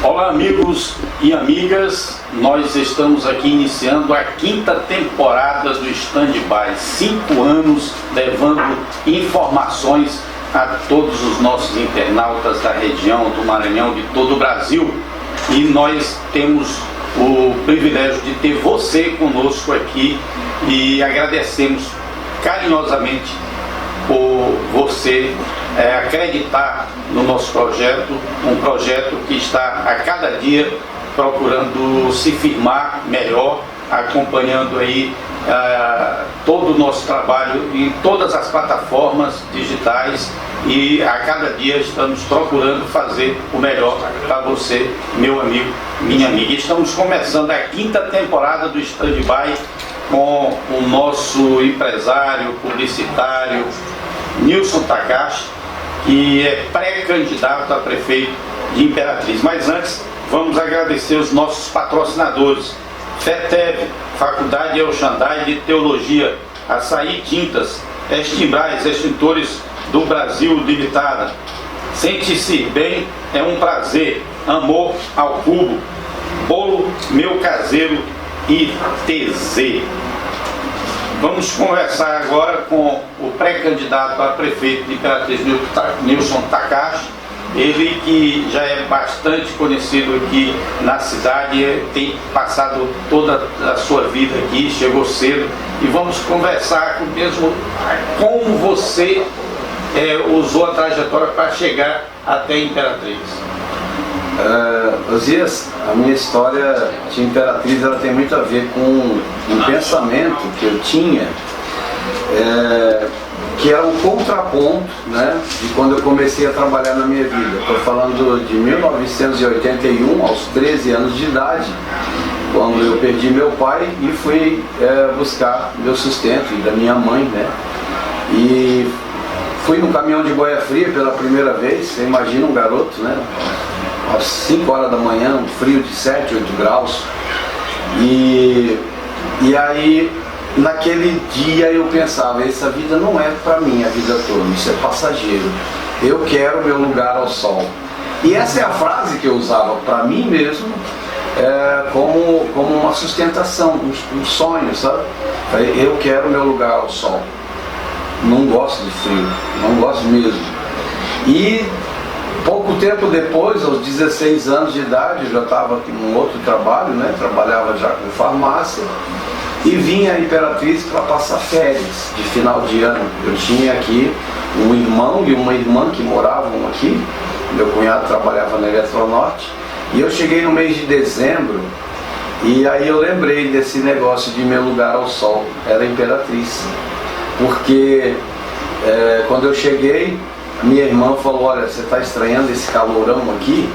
Olá, amigos e amigas, nós estamos aqui iniciando a 5ª temporada do Stand-by, 5 anos levando informações a todos os nossos internautas da região, do Maranhão, de todo o Brasil. E nós temos o privilégio de ter você conosco aqui e agradecemos carinhosamente por você acreditar no nosso projeto, um projeto que está a cada dia procurando se firmar melhor, acompanhando aí todo o nosso trabalho em todas as plataformas digitais, e a cada dia estamos procurando fazer o melhor para você, meu amigo, minha amiga. Estamos começando a 5ª temporada do Stand-by com o nosso empresário, publicitário, Nilson Takashi, que é pré-candidato a prefeito de Imperatriz. Mas antes, vamos agradecer os nossos patrocinadores: FETEV, Faculdade El Shaddai de Teologia, Açaí Tintas, Extimbrais, Extintores do Brasil Limitada, Sente-se Bem é um Prazer, Amor ao Cubo, Bolo Meu Caseiro e TZ. Vamos conversar agora com o pré-candidato a prefeito de Imperatriz, Nilson Takashi. Ele que já é bastante conhecido aqui na cidade, tem passado toda a sua vida aqui, chegou cedo, e vamos conversar mesmo como você usou a trajetória para chegar até Imperatriz. Osias, a minha história de Imperatriz ela tem muito a ver com um pensamento que eu tinha, que era um contraponto, né, de quando eu comecei a trabalhar na minha vida. Estou falando de 1981, aos 13 anos de idade, quando eu perdi meu pai e fui buscar meu sustento, e da minha mãe, né? E fui no caminhão de boia fria pela primeira vez. Você imagina um garoto, né? Às 5 horas da manhã, um frio de 7, 8 graus. E aí, naquele dia eu pensava, essa vida não é para mim a vida toda, isso é passageiro. Eu quero meu lugar ao sol. E essa é a frase que eu usava para mim mesmo, como uma sustentação, um sonho, sabe? Eu quero meu lugar ao sol. Não gosto de frio, não gosto mesmo. E pouco tempo depois, aos 16 anos de idade, eu já estava em um outro trabalho, né? Trabalhava já com farmácia, e vim a Imperatriz para passar férias de final de ano. Eu tinha aqui um irmão e uma irmã que moravam aqui, meu cunhado trabalhava na Eletronorte, e eu cheguei no mês de dezembro, e aí eu lembrei desse negócio de meu lugar ao sol, era Imperatriz, porque quando eu cheguei, minha irmã falou: olha, você está estranhando esse calorão aqui,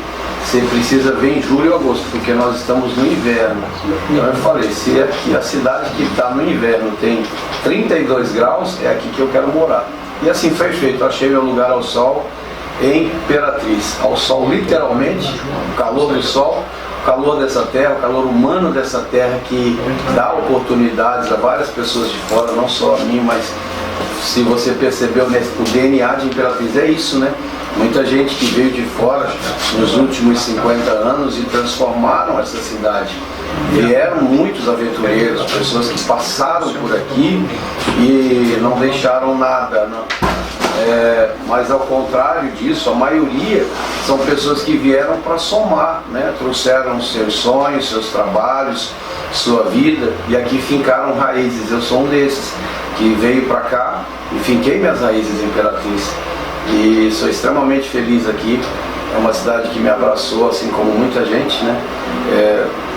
você precisa vir em julho e agosto, porque nós estamos no inverno. Então eu falei, se aqui a cidade que está no inverno tem 32 graus, é aqui que eu quero morar. E assim foi feito, eu achei meu lugar ao sol em Imperatriz, ao sol literalmente, o calor do sol, o calor dessa terra, o calor humano dessa terra que dá oportunidades a várias pessoas de fora, não só a mim, mas se você percebeu, o DNA de Imperatriz é isso, né? Muita gente que veio de fora nos últimos 50 anos e transformaram essa cidade. Vieram muitos aventureiros, pessoas que passaram por aqui e não deixaram nada, não. Mas ao contrário disso, a maioria são pessoas que vieram para somar, né? Trouxeram seus sonhos, seus trabalhos, sua vida, e aqui fincaram raízes. Eu sou um desses que veio para cá e finquei minhas raízes em Imperatriz, e sou extremamente feliz aqui. É uma cidade que me abraçou, assim como muita gente, né?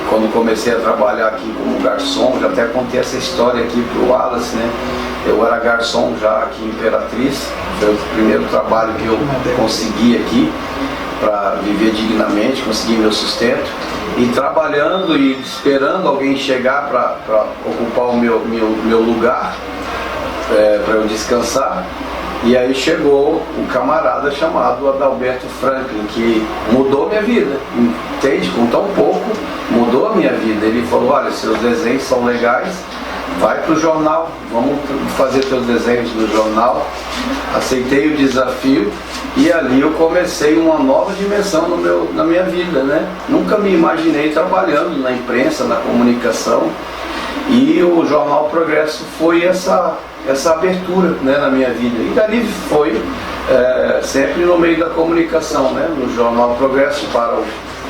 Quando comecei a trabalhar aqui como garçom, já até contei essa história aqui para o Wallace, né? Eu era garçom já aqui em Imperatriz, foi o primeiro trabalho que eu consegui aqui para viver dignamente, conseguir meu sustento, e trabalhando e esperando alguém chegar para ocupar o meu lugar, para eu descansar. E aí chegou um camarada chamado Adalberto Franklin, que mudou minha vida, entende? Com tão pouco, mudou a minha vida. Ele falou: olha, seus desenhos são legais, vai para o jornal, vamos fazer teus desenhos no jornal. Aceitei o desafio e ali eu comecei uma nova dimensão na minha vida, né? Nunca me imaginei trabalhando na imprensa, na comunicação, e o Jornal Progresso foi essa abertura, né, na minha vida. E dali foi sempre no meio da comunicação, né? No Jornal Progresso para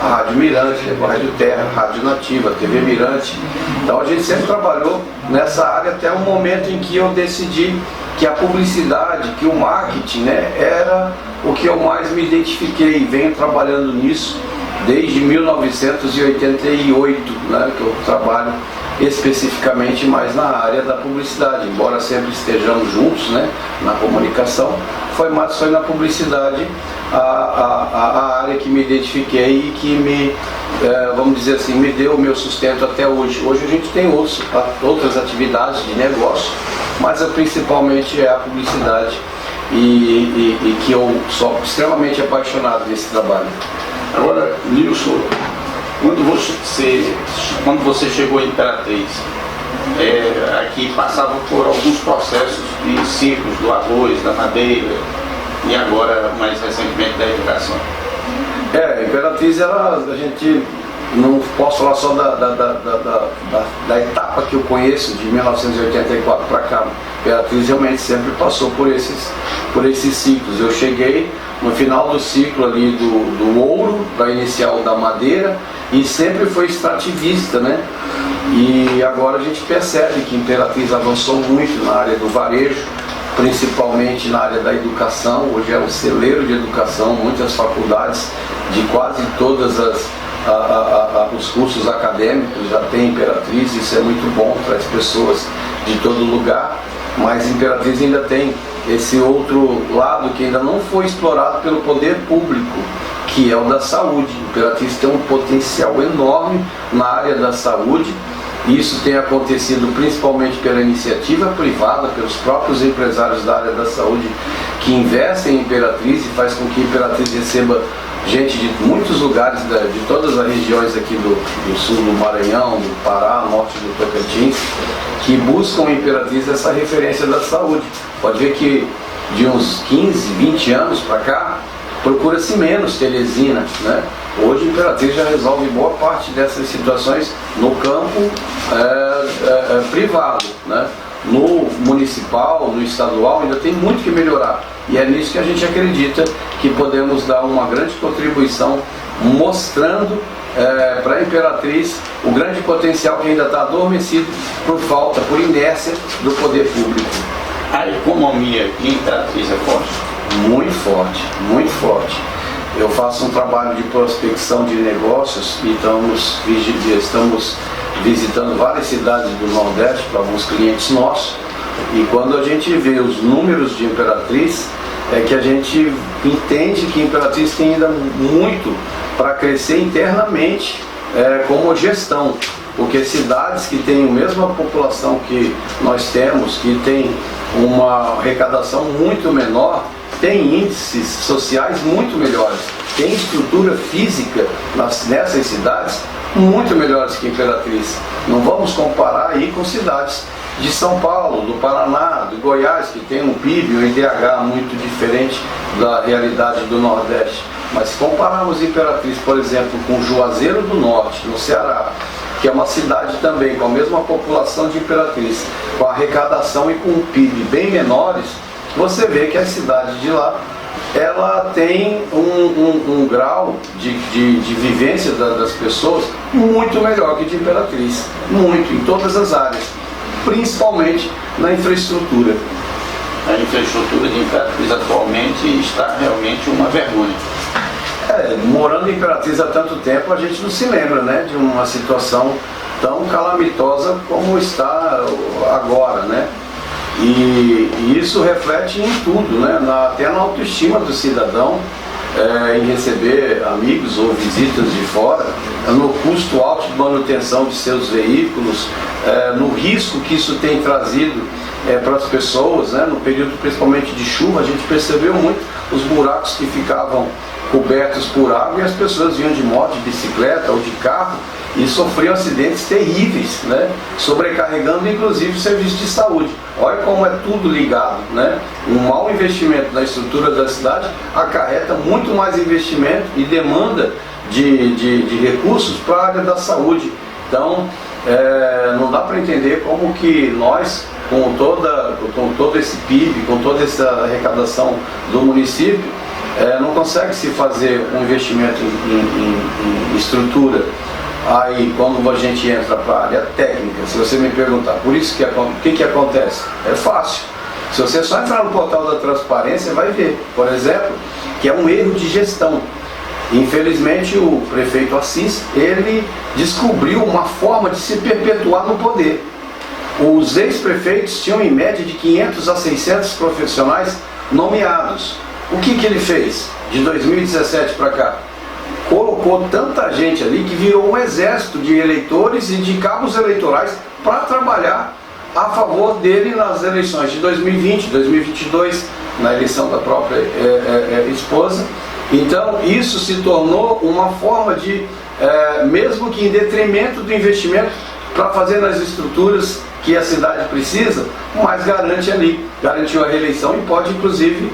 a Rádio Mirante, a Rádio Terra, a Rádio Nativa, a TV Mirante. Então a gente sempre trabalhou nessa área até o momento em que eu decidi que a publicidade, que o marketing, né, era o que eu mais me identifiquei. Venho trabalhando nisso desde 1988, né, que eu trabalho especificamente mais na área da publicidade, embora sempre estejamos juntos, né, na comunicação, foi na publicidade a área que me identifiquei e que me, vamos dizer assim, me deu o meu sustento até hoje. Hoje a gente tem outras atividades de negócio, mas principalmente é a publicidade e que eu sou extremamente apaixonado nesse trabalho. Agora, Nilson, quando você chegou em Imperatriz, aqui passava por alguns processos de ciclos do arroz, da madeira e agora, mais recentemente, da educação. Imperatriz, a gente não posso falar só da etapa que eu conheço, de 1984 para cá. Imperatriz realmente sempre passou por esses ciclos. Eu cheguei no final do ciclo ali do ouro, para iniciar o da madeira, e sempre foi extrativista, né? E agora a gente percebe que Imperatriz avançou muito na área do varejo, principalmente na área da educação. Hoje é um celeiro de educação, muitas faculdades de quase todas os cursos acadêmicos já tem Imperatriz. Isso é muito bom para as pessoas de todo lugar, mas Imperatriz ainda tem esse outro lado que ainda não foi explorado pelo poder público, que é o da saúde. Imperatriz tem um potencial enorme na área da saúde. Isso tem acontecido principalmente pela iniciativa privada, pelos próprios empresários da área da saúde que investem em Imperatriz e faz com que Imperatriz receba gente de muitos lugares, de todas as regiões aqui do sul do Maranhão, do Pará, norte do Tocantins, que buscam em Imperatriz essa referência da saúde. Pode ver que de uns 15, 20 anos para cá, procura-se menos Teresina, né? Hoje Imperatriz já resolve boa parte dessas situações no campo privado, né? No municipal, no estadual, ainda tem muito que melhorar. E é nisso que a gente acredita que podemos dar uma grande contribuição, mostrando para a Imperatriz o grande potencial que ainda está adormecido por falta, por inércia do poder público. A economia em Imperatriz é forte? Muito forte, muito forte. Eu faço um trabalho de prospecção de negócios e estamos visitando várias cidades do Nordeste para alguns clientes nossos. E quando a gente vê os números de Imperatriz, é que a gente entende que Imperatriz tem ainda muito para crescer internamente como gestão. Porque cidades que têm a mesma população que nós temos, que tem uma arrecadação muito menor, tem índices sociais muito melhores, tem estrutura física nessas cidades muito melhores que Imperatriz. Não vamos comparar aí com cidades de São Paulo, do Paraná, do Goiás, que tem um PIB, um IDH muito diferente da realidade do Nordeste. Mas se compararmos Imperatriz, por exemplo, com Juazeiro do Norte, no Ceará, que é uma cidade também com a mesma população de Imperatriz, com arrecadação e com um PIB bem menores, você vê que a cidade de lá, ela tem um grau de vivência das pessoas muito melhor que de Imperatriz, muito, em todas as áreas, principalmente na infraestrutura. A infraestrutura de Imperatriz atualmente está realmente uma vergonha. Morando em Imperatriz há tanto tempo, a gente não se lembra, né, de uma situação tão calamitosa como está agora, né? E isso reflete em tudo, né? Até na autoestima do cidadão, em receber amigos ou visitas de fora, no custo alto de manutenção de seus veículos, no risco que isso tem trazido para as pessoas, né? No período principalmente de chuva, a gente percebeu muito os buracos que ficavam cobertos por água e as pessoas vinham de moto, de bicicleta ou de carro e sofriam acidentes terríveis, né? Sobrecarregando inclusive o serviço de saúde. Olha como é tudo ligado, né? Um mau investimento na estrutura da cidade acarreta muito mais investimento e demanda de recursos para a área da saúde. Então, não dá para entender como que nós, com todo esse PIB, com toda essa arrecadação do município, não consegue se fazer um investimento em estrutura. Aí, quando a gente entra para a área técnica, se você me perguntar, por isso o que acontece? É fácil. Se você só entrar no portal da transparência, vai ver, por exemplo, que é um erro de gestão. Infelizmente, o prefeito Assis, ele descobriu uma forma de se perpetuar no poder. Os ex-prefeitos tinham em média de 500 a 600 profissionais nomeados. O que ele fez de 2017 para cá? Colocou tanta gente ali que virou um exército de eleitores e de cabos eleitorais para trabalhar a favor dele nas eleições de 2020, 2022, na eleição da própria esposa. Então, isso se tornou uma forma de, mesmo que em detrimento do investimento para fazer nas estruturas que a cidade precisa, mas garantiu a reeleição e pode, inclusive,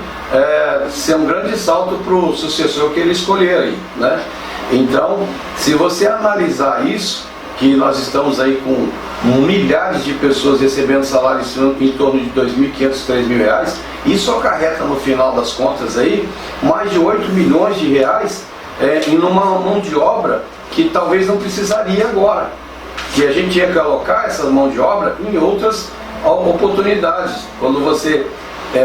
ser um grande salto para o sucessor que ele escolher aí, né? Então, se você analisar isso, que nós estamos aí com milhares de pessoas recebendo salários em torno de R$2.500, R$3.000, isso acarreta no final das contas aí mais de R$8 milhões em uma mão de obra que talvez não precisaria agora, que a gente ia colocar essa mão de obra em outras oportunidades. Quando você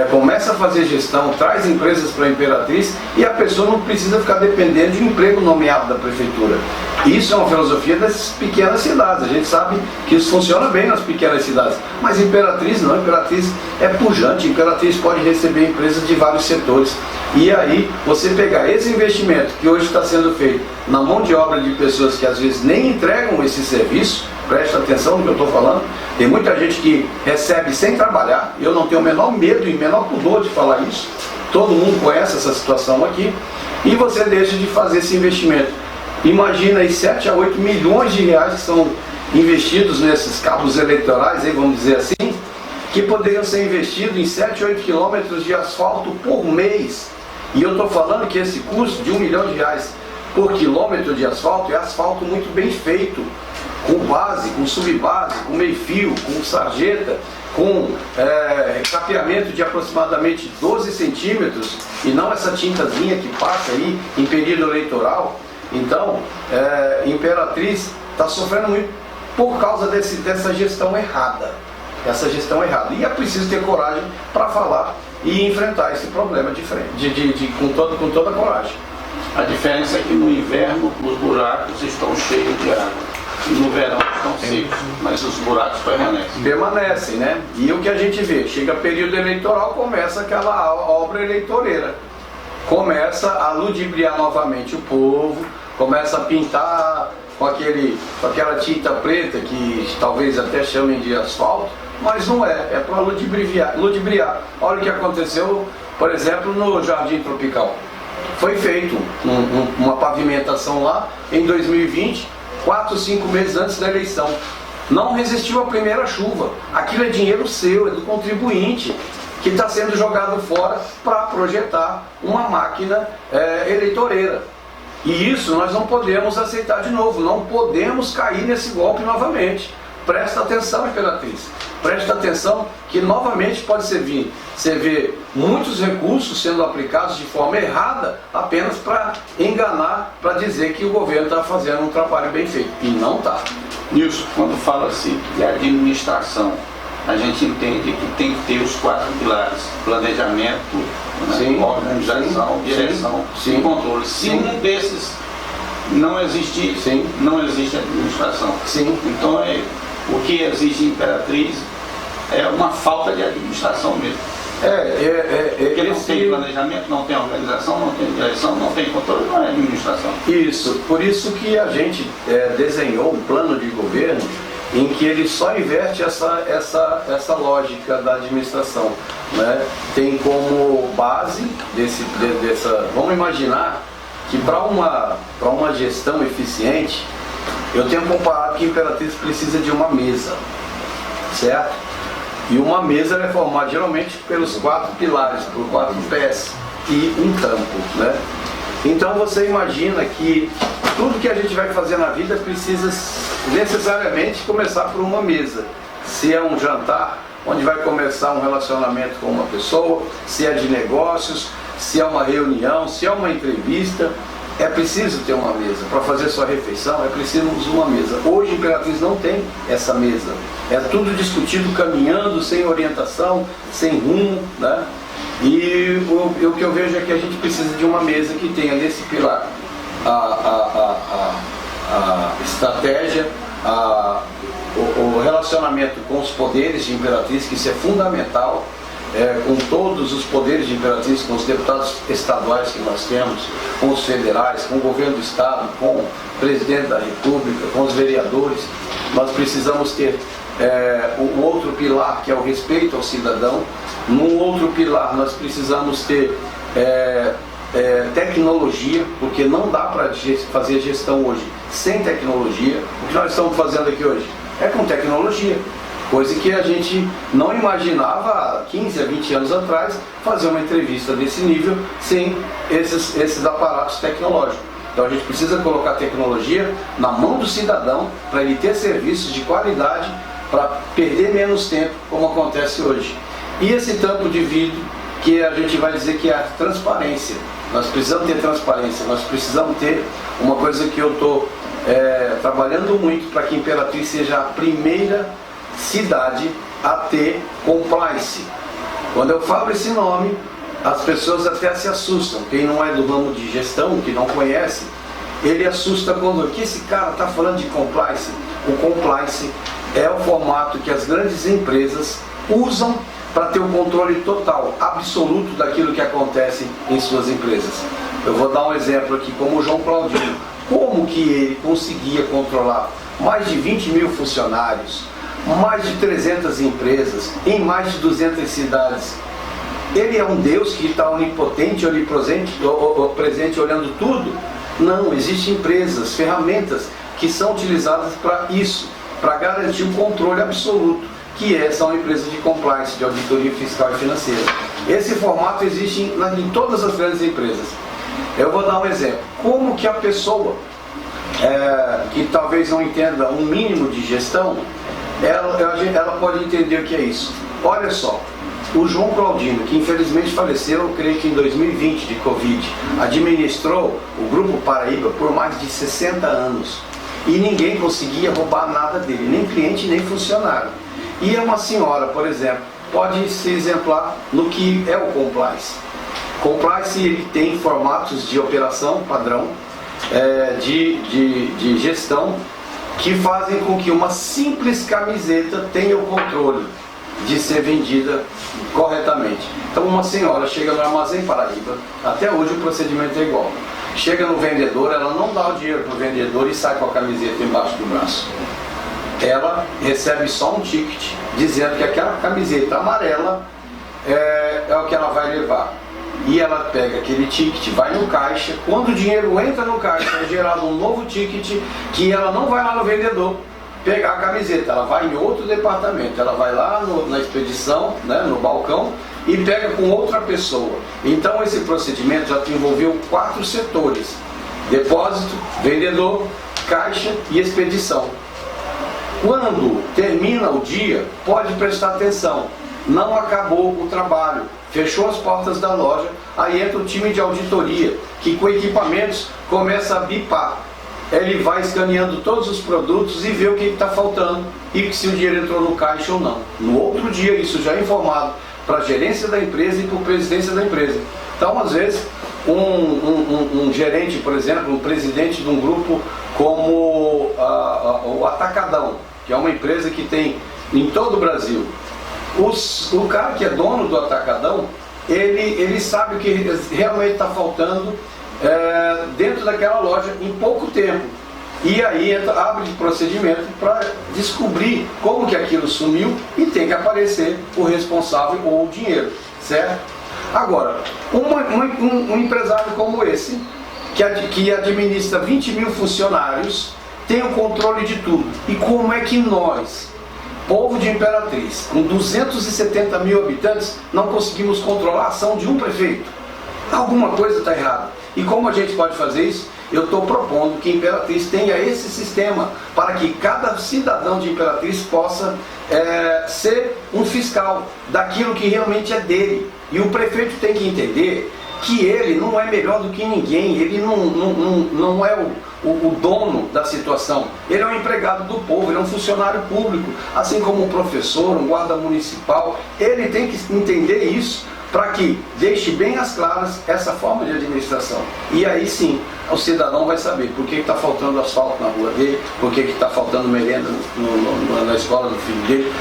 começa a fazer gestão, traz empresas para a Imperatriz e a pessoa não precisa ficar dependendo de um emprego nomeado da prefeitura. Isso é uma filosofia das pequenas cidades. A gente sabe que isso funciona bem nas pequenas cidades, mas Imperatriz não. Imperatriz é pujante. Imperatriz pode receber empresas de vários setores. E aí você pegar esse investimento que hoje está sendo feito na mão de obra de pessoas que às vezes nem entregam esse serviço, presta atenção no que eu estou falando, tem muita gente que recebe sem trabalhar. Eu não tenho o menor medo e o menor pudor de falar isso, todo mundo conhece essa situação aqui, e você deixa de fazer esse investimento. Imagina aí 7 a 8 milhões de reais que são investidos nesses cabos eleitorais, aí, vamos dizer assim, que poderiam ser investidos em 7 a 8 quilômetros de asfalto por mês. E eu estou falando que esse custo de R$1 milhão por quilômetro de asfalto é asfalto muito bem feito, com base, com subbase, com meio fio, com sarjeta, com capeamento de aproximadamente 12 centímetros, e não essa tintazinha que passa aí em período eleitoral. Então, Imperatriz está sofrendo muito por causa dessa gestão errada. E é preciso ter coragem para falar e enfrentar esse problema de frente, com toda a coragem. A diferença é que no inverno os buracos estão cheios de água e no verão estão secos, mas os buracos permanecem, né? E o que a gente vê, chega período eleitoral, começa aquela obra eleitoreira, começa a ludibriar novamente o povo, começa a pintar com aquela tinta preta que talvez até chamem de asfalto, mas não é para ludibriar. Olha o que aconteceu, por exemplo, no Jardim Tropical. Foi feito uma pavimentação lá em 2020, 4 ou 5 meses antes da eleição. Não resistiu à primeira chuva. Aquilo é dinheiro seu, é do contribuinte, que está sendo jogado fora para projetar uma máquina eleitoreira. E isso nós não podemos aceitar de novo, não podemos cair nesse golpe novamente. Presta atenção, Imperatriz. Presta atenção que novamente pode você vê muitos recursos sendo aplicados de forma errada, apenas para enganar, para dizer que o governo está fazendo um trabalho bem feito. E não está. Nilson, quando fala assim de administração, a gente entende que tem que ter os 4 pilares: planejamento, organização, direção e controle. Se um desses não existir, não existe administração. Então, o que existe em Imperatriz é uma falta de administração mesmo. Porque não tem planejamento, não tem organização, não tem direção, não tem controle, não é administração. Isso, por isso que a gente desenhou um plano de governo em que ele só inverte essa lógica da administração, né? Tem como base vamos imaginar que para uma gestão eficiente, Eu tenho comparado que Imperatriz precisa de uma mesa, certo? E uma mesa é formada geralmente pelos 4 pilares, por 4 pés e um tampo, né? Então você imagina que tudo que a gente vai fazer na vida precisa necessariamente começar por uma mesa. Se é um jantar, onde vai começar um relacionamento com uma pessoa, se é de negócios, se é uma reunião, se é uma entrevista, é preciso ter uma mesa. Para fazer sua refeição, é preciso uma mesa. Hoje, Imperatriz não tem essa mesa. É tudo discutido caminhando, sem orientação, sem rumo, né? E o que eu vejo é que a gente precisa de uma mesa que tenha nesse pilar a estratégia, o relacionamento com os poderes de Imperatriz, que isso é fundamental, com todos os poderes de Imperatriz, com os deputados estaduais que nós temos, com os federais, com o governo do estado, com o presidente da república, com os vereadores. Nós precisamos ter o outro pilar, que é o respeito ao cidadão. Num outro pilar nós precisamos ter tecnologia, porque não dá para fazer gestão hoje sem tecnologia. O que nós estamos fazendo aqui hoje é com tecnologia, coisa que a gente não imaginava há 15 a 20 anos atrás, fazer uma entrevista desse nível sem esses aparatos tecnológicos. Então a gente precisa colocar tecnologia na mão do cidadão para ele ter serviços de qualidade, para perder menos tempo, como acontece hoje. E esse tampo de vidro, que a gente vai dizer que é a transparência. Nós precisamos ter transparência, nós precisamos ter uma coisa que eu estou trabalhando muito para que Imperatriz seja a primeira cidade a ter compliance. Quando eu falo esse nome, as pessoas até se assustam. Quem não é do ramo de gestão, que não conhece, ele assusta quando que esse cara está falando de compliance. O compliance é o formato que as grandes empresas usam para ter o controle total, absoluto daquilo que acontece em suas empresas. Eu vou dar um exemplo aqui, como o João Claudino. Como que ele conseguia controlar mais de 20 mil funcionários, mais de 300 empresas, em mais de 200 cidades? Ele é um Deus que está onipotente, presente, olhando tudo? Não, existem empresas, ferramentas que são utilizadas para isso, para garantir o controle absoluto, que são empresas de compliance, de auditoria fiscal e financeira. Esse formato existe em todas as grandes empresas. Eu vou dar um exemplo. Como que a pessoa que talvez não entenda um mínimo de gestão, ela pode entender o que é isso? Olha só, o João Claudino, que infelizmente faleceu, eu creio que em 2020 de Covid, administrou o Grupo Paraíba por mais de 60 anos. E ninguém conseguia roubar nada dele, nem cliente, nem funcionário. E uma senhora, por exemplo, pode ser exemplar no que é o compliance. Compliance, ele tem formatos de operação padrão, de gestão, que fazem com que uma simples camiseta tenha o controle de ser vendida corretamente. Então uma senhora chega no Armazém Paraíba, até hoje o procedimento é igual. Chega no vendedor, ela não dá o dinheiro para o vendedor e sai com a camiseta embaixo do braço. Ela recebe só um ticket dizendo que aquela camiseta amarela é o que ela vai levar. E ela pega aquele ticket, vai no caixa. Quando o dinheiro entra no caixa, é gerado um novo ticket, que ela não vai lá no vendedor pegar a camiseta, ela vai em outro departamento, ela vai lá na expedição, né, no balcão, e pega com outra pessoa. Então esse procedimento já envolveu 4 setores: depósito, vendedor, caixa e expedição. Quando termina o dia, pode prestar atenção, não acabou o trabalho, fechou as portas da loja, aí entra o time de auditoria, que com equipamentos começa a bipar. Ele vai escaneando todos os produtos e vê o que está faltando e se o dinheiro entrou no caixa ou não. No outro dia, isso já é informado para a gerência da empresa e para a presidência da empresa. Então, às vezes, um gerente, por exemplo, um presidente de um grupo como o Atacadão, que é uma empresa que tem em todo o Brasil. O cara que é dono do Atacadão, ele sabe o que realmente está faltando dentro daquela loja em pouco tempo. E aí abre procedimento para descobrir como que aquilo sumiu e tem que aparecer o responsável ou o dinheiro, certo? Agora, um empresário como esse, que administra 20 mil funcionários, tem o controle de tudo. E como é que nós, povo de Imperatriz, com 270 mil habitantes, não conseguimos controlar a ação de um prefeito? Alguma coisa está errada. E como a gente pode fazer isso? Eu estou propondo que Imperatriz tenha esse sistema para que cada cidadão de Imperatriz possa ser um fiscal daquilo que realmente é dele. E o prefeito tem que entender que ele não é melhor do que ninguém, ele não é o dono da situação, ele é um empregado do povo, ele é um funcionário público, assim como um professor, um guarda municipal. Ele tem que entender isso para que deixe bem às claras essa forma de administração. E aí sim, o cidadão vai saber por que está faltando asfalto na rua dele, por que está faltando merenda na escola do filho dele,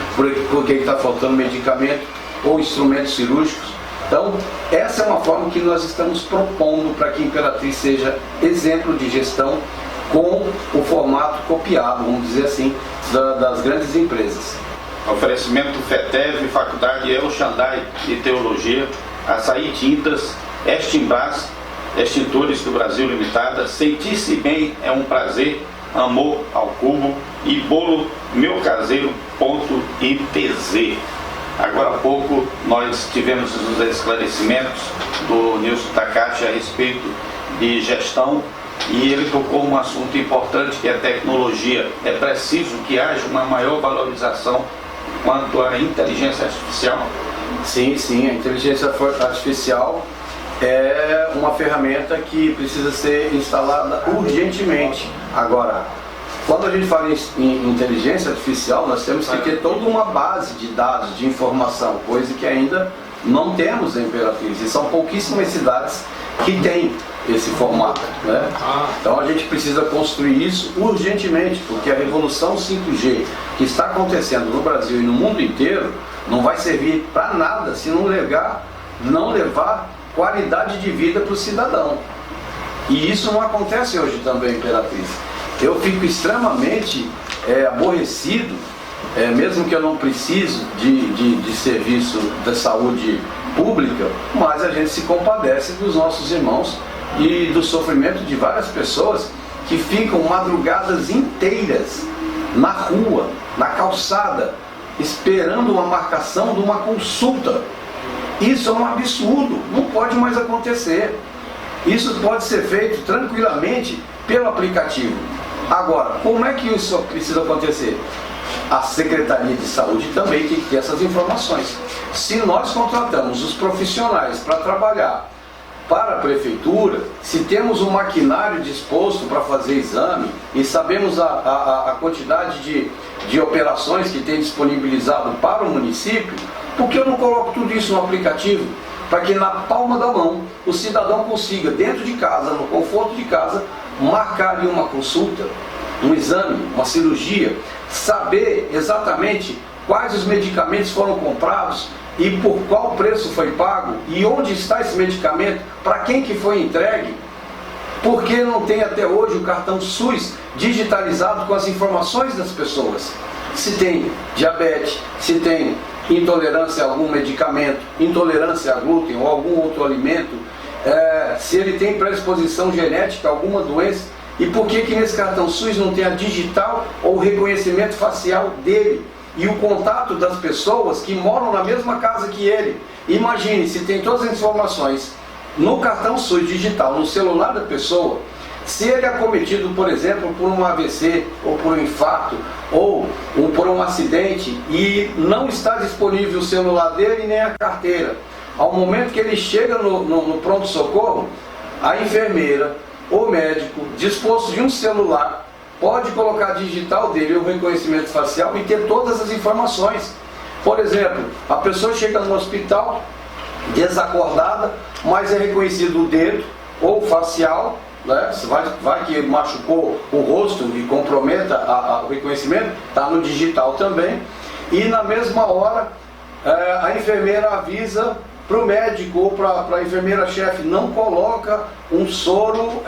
por que está faltando medicamento ou instrumentos cirúrgicos. Então, essa é uma forma que nós estamos propondo para que Imperatriz seja exemplo de gestão com o formato copiado, vamos dizer assim, das grandes empresas. Oferecimento FETEV, Faculdade El Shaddai de Teologia, Açaí Tintas, Extimbras, Extintores do Brasil Limitada, Sentir-se Bem é um Prazer, Amor ao Cubo e Bolo Meu Caseiro.itz. Agora há pouco nós tivemos os esclarecimentos do Nilson Takahashi a respeito de gestão e ele tocou um assunto importante que é a tecnologia. É preciso que haja uma maior valorização quanto à inteligência artificial. Sim, a inteligência artificial é uma ferramenta que precisa ser instalada urgentemente. Agora, quando a gente fala em inteligência artificial, nós temos que ter toda uma base de dados, de informação, coisa que ainda não temos em Imperatriz. E são pouquíssimas cidades que têm esse formato, né? Então a gente precisa construir isso urgentemente, porque a revolução 5G que está acontecendo no Brasil e no mundo inteiro não vai servir para nada se não levar qualidade de vida para o cidadão. E isso não acontece hoje também em Imperatriz. Eu fico extremamente aborrecido, mesmo que eu não preciso de serviço da saúde pública, mas a gente se compadece dos nossos irmãos e do sofrimento de várias pessoas que ficam madrugadas inteiras na rua, na calçada, esperando uma marcação de uma consulta. Isso é um absurdo, não pode mais acontecer. Isso pode ser feito tranquilamente pelo aplicativo. Agora, como é que isso precisa acontecer? A Secretaria de Saúde também tem que ter essas informações. Se nós contratamos os profissionais para trabalhar para a prefeitura, se temos um maquinário disposto para fazer exame e sabemos a quantidade de operações que tem disponibilizado para o município, por que eu não coloco tudo isso no aplicativo? Para que na palma da mão o cidadão consiga, dentro de casa, no conforto de casa, marcar ali uma consulta, um exame, uma cirurgia, saber exatamente quais os medicamentos foram comprados e por qual preço foi pago e onde está esse medicamento, para quem que foi entregue. Por que não tem até hoje o cartão SUS digitalizado com as informações das pessoas? Se tem diabetes, se tem intolerância a algum medicamento, intolerância a glúten ou algum outro alimento, se ele tem predisposição genética a alguma doença, e por que nesse cartão SUS não tem a digital ou o reconhecimento facial dele e o contato das pessoas que moram na mesma casa que ele? Imagine se tem todas as informações no cartão SUS digital, no celular da pessoa. Se ele é acometido, por exemplo, por um AVC, ou por um infarto, ou por um acidente, e não está disponível o celular dele nem a carteira, ao momento que ele chega no pronto-socorro, a enfermeira, o médico, disposto de um celular, pode colocar a digital dele, o reconhecimento facial, e ter todas as informações. Por exemplo, a pessoa chega no hospital desacordada, mas é reconhecido o dedo ou facial, né? Vai que machucou o rosto e comprometa o reconhecimento, está no digital também. E na mesma hora a enfermeira avisa para o médico ou para a enfermeira-chefe: não coloca um soro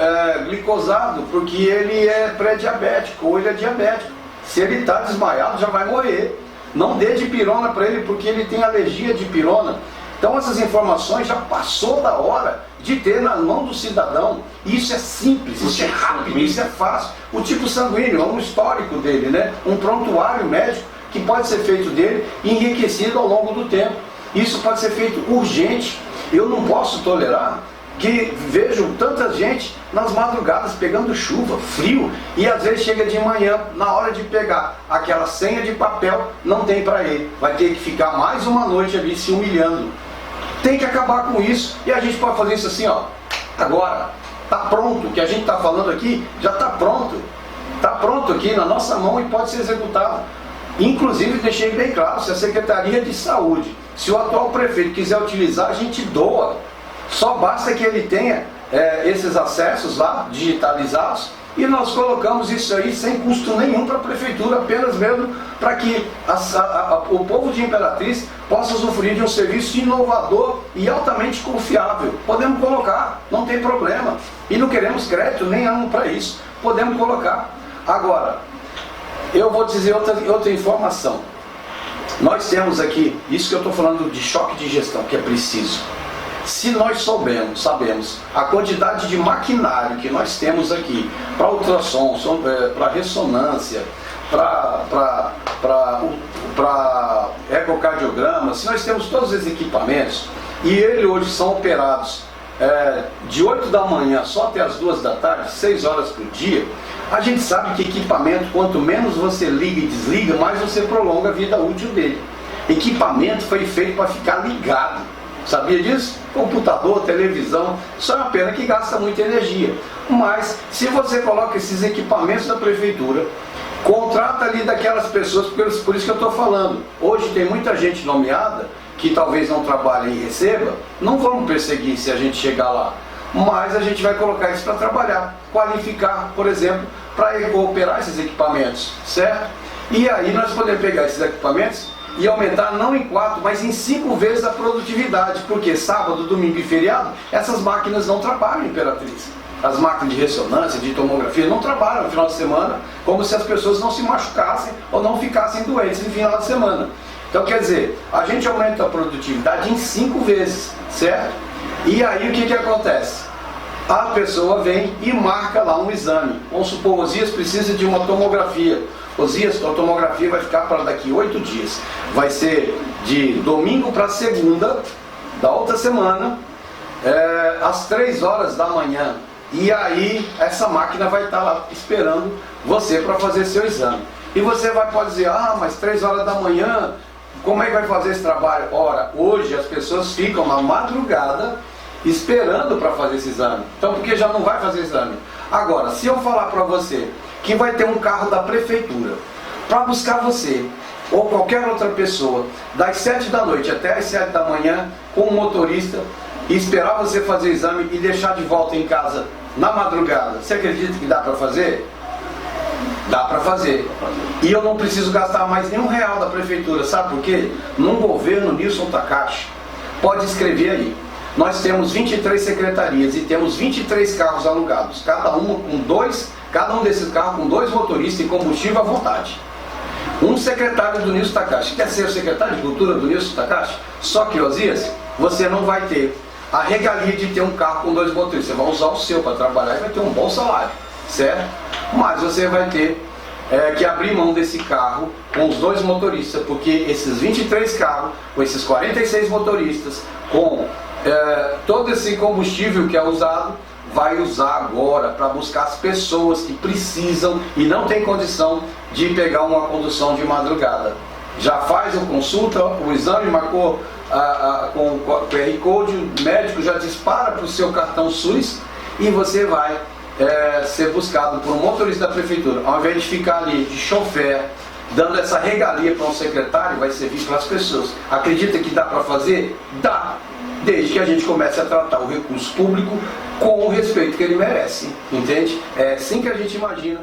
glicosado, porque ele é pré-diabético ou ele é diabético. Se ele está desmaiado, já vai morrer. Não dê dipirona para ele, porque ele tem alergia de dipirona. Então essas informações já passou da hora de ter na mão do cidadão. Isso é simples, isso é rápido, isso é fácil. O tipo sanguíneo é um histórico dele, né? Um prontuário médico que pode ser feito dele, enriquecido ao longo do tempo. Isso pode ser feito urgente. Eu não posso tolerar que vejo tanta gente nas madrugadas pegando chuva, frio, e às vezes chega de manhã, na hora de pegar aquela senha de papel, não tem para ele. Vai ter que ficar mais uma noite ali se humilhando. Tem que acabar com isso, e a gente pode fazer isso assim, ó, agora, está pronto, o que a gente está falando aqui já está pronto. Está pronto aqui na nossa mão e pode ser executado. Inclusive, deixei bem claro, se a Secretaria de Saúde, se o atual prefeito quiser utilizar, a gente doa. Só basta que ele tenha esses acessos lá, digitalizados, e nós colocamos isso aí sem custo nenhum para a prefeitura, apenas mesmo para que o povo de Imperatriz possa usufruir de um serviço inovador e altamente confiável. Podemos colocar, não tem problema. E não queremos crédito nem amo para isso. Podemos colocar. Agora, eu vou dizer outra informação. Nós temos aqui, isso que eu estou falando de choque de gestão, que é preciso. Se nós sabemos a quantidade de maquinário que nós temos aqui para ultrassom, para ressonância, para ecocardiograma, se nós temos todos esses equipamentos e eles hoje são operados de 8 da manhã só até as 2 da tarde, 6 horas por dia, a gente sabe que equipamento, quanto menos você liga e desliga, mais você prolonga a vida útil dele. Equipamento foi feito para ficar ligado. Sabia disso? Computador, televisão, só é uma pena que gasta muita energia. Mas, se você coloca esses equipamentos da prefeitura, contrata ali daquelas pessoas, por isso que eu estou falando. Hoje tem muita gente nomeada, que talvez não trabalhe e receba, não vamos perseguir se a gente chegar lá. Mas a gente vai colocar isso para trabalhar, qualificar, por exemplo, para operar esses equipamentos, certo? E aí nós podemos pegar esses equipamentos e aumentar não em 4, mas em 5 vezes a produtividade, porque sábado, domingo e feriado, essas máquinas não trabalham em Imperatriz. As máquinas de ressonância, de tomografia, não trabalham no final de semana, como se as pessoas não se machucassem ou não ficassem doentes no final de semana. Então, quer dizer, a gente aumenta a produtividade em 5 vezes, certo? E aí o que acontece? A pessoa vem e marca lá um exame. Vamos supor, Osias precisa de uma tomografia. Osias, a tomografia vai ficar para daqui 8 dias. Vai ser de domingo para segunda da outra semana, às 3 horas da manhã. E aí essa máquina vai estar lá esperando você para fazer seu exame. E você pode dizer, mas 3 horas da manhã, como é que vai fazer esse trabalho? Ora, hoje as pessoas ficam na madrugada esperando para fazer esse exame. Então, porque já não vai fazer exame. Agora, se eu falar para você que vai ter um carro da prefeitura para buscar você ou qualquer outra pessoa das 7 da noite até as 7 da manhã com um motorista e esperar você fazer o exame e deixar de volta em casa na madrugada, você acredita que dá para fazer? Dá para fazer. E eu não preciso gastar mais nenhum real da prefeitura. Sabe por quê? Num governo Nilson Takashi, pode escrever aí. Nós temos 23 secretarias e temos 23 carros alugados, cada um desses carros com 2 motoristas e combustível à vontade. Um secretário do Nilson Takashi, quer ser o secretário de cultura do Nilson Takashi? Só que, Osias, você não vai ter a regalia de ter um carro com 2 motoristas. Você vai usar o seu para trabalhar e vai ter um bom salário, certo? Mas você vai ter que abrir mão desse carro com os 2 motoristas, porque esses 23 carros, com esses 46 motoristas, com todo esse combustível que é usado, vai usar agora para buscar as pessoas que precisam e não tem condição de pegar uma condução de madrugada. Já faz a consulta, o exame marcou com o QR Code, o médico já dispara para o seu cartão SUS e você vai ser buscado por um motorista da prefeitura. Ao invés de ficar ali de chofer, dando essa regalia para um secretário, vai servir para as pessoas. Acredita que dá para fazer? Dá! Desde que a gente comece a tratar o recurso público com o respeito que ele merece, entende? É assim que a gente imagina.